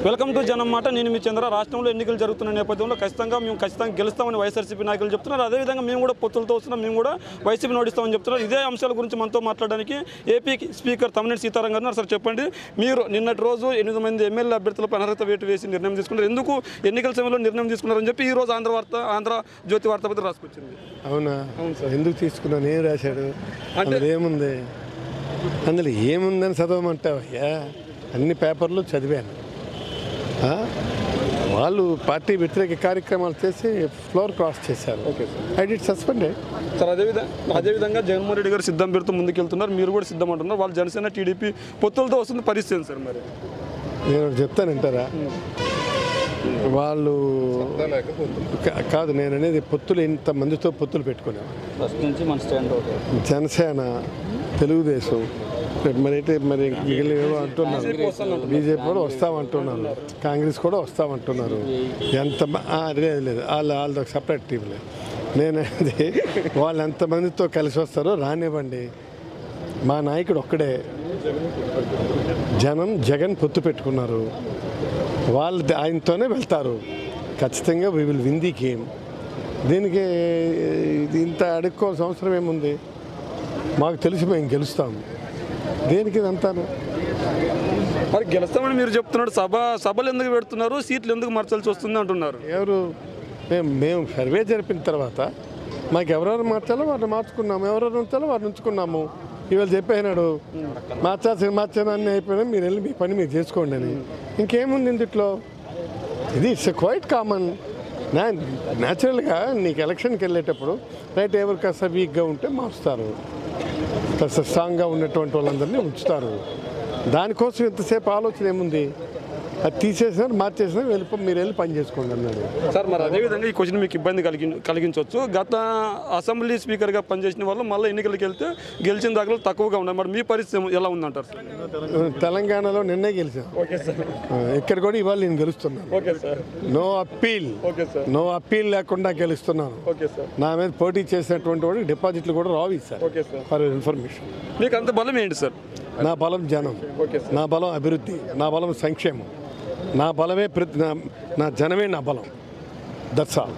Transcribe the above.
Welcome to జనం మాట. నేను మీ చంద్ర. రాష్ట్రంలో ఎన్నికలు జరుగుతున్న నేపథ్యంలో ఖచ్చితంగా గెలుస్తామని వైఎస్ఆర్సీపీ నాయకులు చెప్తున్నారు. అదేవిధంగా మేము కూడా పొత్తులతో వస్తున్నాం, మేము కూడా వైసీపీ ఓడిస్తామని చెప్తున్నారు. ఇదే అంశాల గురించి మనతో మాట్లాడడానికి ఏపీ స్పీకర్ తమ్మినేని సీతారాం గారు. సార్ చెప్పండి, మీరు నిన్నటి రోజు 8 మంది ఎమ్మెల్యే అభ్యర్థులపై అనర్హత వేటు వేసి నిర్ణయం తీసుకున్నారు. ఎందుకు ఎన్నికల సమయంలో నిర్ణయం తీసుకున్నారని చెప్పి ఈ రోజు ఆంధ్రజ్యోతి వార్తాపత్రిక రాసుకొచ్చింది. అవునా? ఎందుకు తీసుకున్నాను? ఏం రాశాడు? అందులో ఏముంది? అందులో ఏముందని చదవమంటావయ్యా? అన్ని పేపర్లు చదివాను. వాళ్ళు పార్టీ వ్యతిరేక కార్యక్రమాలు చేసి ఫ్లోర్ క్రాస్ చేశారు. I did suspend sir. అదేవిధంగా జగన్మోహన్ రెడ్డి గారు సిద్ధం పేరుతో ముందుకెళ్తున్నారు, మీరు కూడా సిద్ధం అంటున్నారు. వాళ్ళు జనసేన టీడీపీ పొత్తులతో వస్తుంది పరిస్థితి సార్. మరి నేను చెప్తానంటారా? వాళ్ళు కాదు, నేను అనేది పొత్తులు ఇంతమందితో పొత్తులు పెట్టుకున్నాను. జనసేన, తెలుగుదేశం, మరి మిగిలిన ఏవో అంటున్నారు. బీజేపీ కూడా వస్తామంటున్నారు, కాంగ్రెస్ కూడా వస్తామంటున్నారు. ఎంత లేదు వాళ్ళది ఒక సపరేట్ టీం లేదు. నేనది వాళ్ళు ఎంతమందితో కలిసి వస్తారో రానివ్వండి. మా నాయకుడు ఒక్కడే. జగన్ పొత్తు పెట్టుకున్నారు, వాళ్ళు ఆయనతోనే వెళ్తారు. ఖచ్చితంగా we will win the game. దీనికి ఇంత అడుక్కోవాల్సిన అవసరం ఏముంది? మాకు తెలిసి మేము గెలుస్తాము. దేనికి ఇదంతాను? మరి గెలుస్తామని మీరు చెప్తున్నాడు. సభలు ఎందుకు పెడుతున్నారు, సీట్లు ఎందుకు మార్చాల్సి వస్తుంది అంటున్నారు. ఎవరు? మేము సర్వే జరిపిన తర్వాత మాకు ఎవరెవరు మార్చాలో వారిని మార్చుకున్నాము, ఎవరెవరు ఉంచాలో వారిని ఉంచుకున్నాము. ఇవాళ చెప్పేనాడు మార్చాను అన్నీ అయిపోయినా మీరు వెళ్ళి మీ పని మీరు చేసుకోండి అని. ఇంకేముంది ఇందులో? ఇది ఇట్స్ క్వైట్ కామన్. న్యాచురల్గా నీకు ఎలక్షన్కి వెళ్ళేటప్పుడు రైట్ ఎవరు కాస్త వీక్గా ఉంటే మారుస్తారు, కాస్త స్ట్రాంగ్గా ఉన్నటువంటి వాళ్ళందరినీ ఉంచుతారు. దానికోసం ఎంతసేపు ఆలోచన ఏముంది? అది తీసేసినా మార్చేసినా మీరు వెళ్ళి పని చేసుకోండి అన్నాడు సార్. మరి అదేవిధంగా ఈ క్వశ్చన్ మీకు ఇబ్బంది కలిగించవచ్చు. గత అసెంబ్లీ స్పీకర్గా పనిచేసిన వాళ్ళు మళ్ళీ ఎన్నికలకు వెళ్తే గెలిచిన దాఖలు తక్కువగా ఉన్నాయి. మరి మీ పరిస్థితి ఎలా ఉందంటారు? తెలంగాణలో నిన్నే గెలిచాను. ఇక్కడ కూడా ఇవాళ నేను గెలుస్తున్నాను. నో అప్పీల్ లేకుండా గెలుస్తున్నాను. నా మీద పోటీ చేసినటువంటి వాడికి డిపాజిట్లు కూడా రావు సార్. For information. మీకు అంత బలం ఏంటి సార్? నా బలం జనం, నా బలం అభివృద్ధి, నా బలం సంక్షేమం, నా బలమే నా జనమే నా బలం. That's all.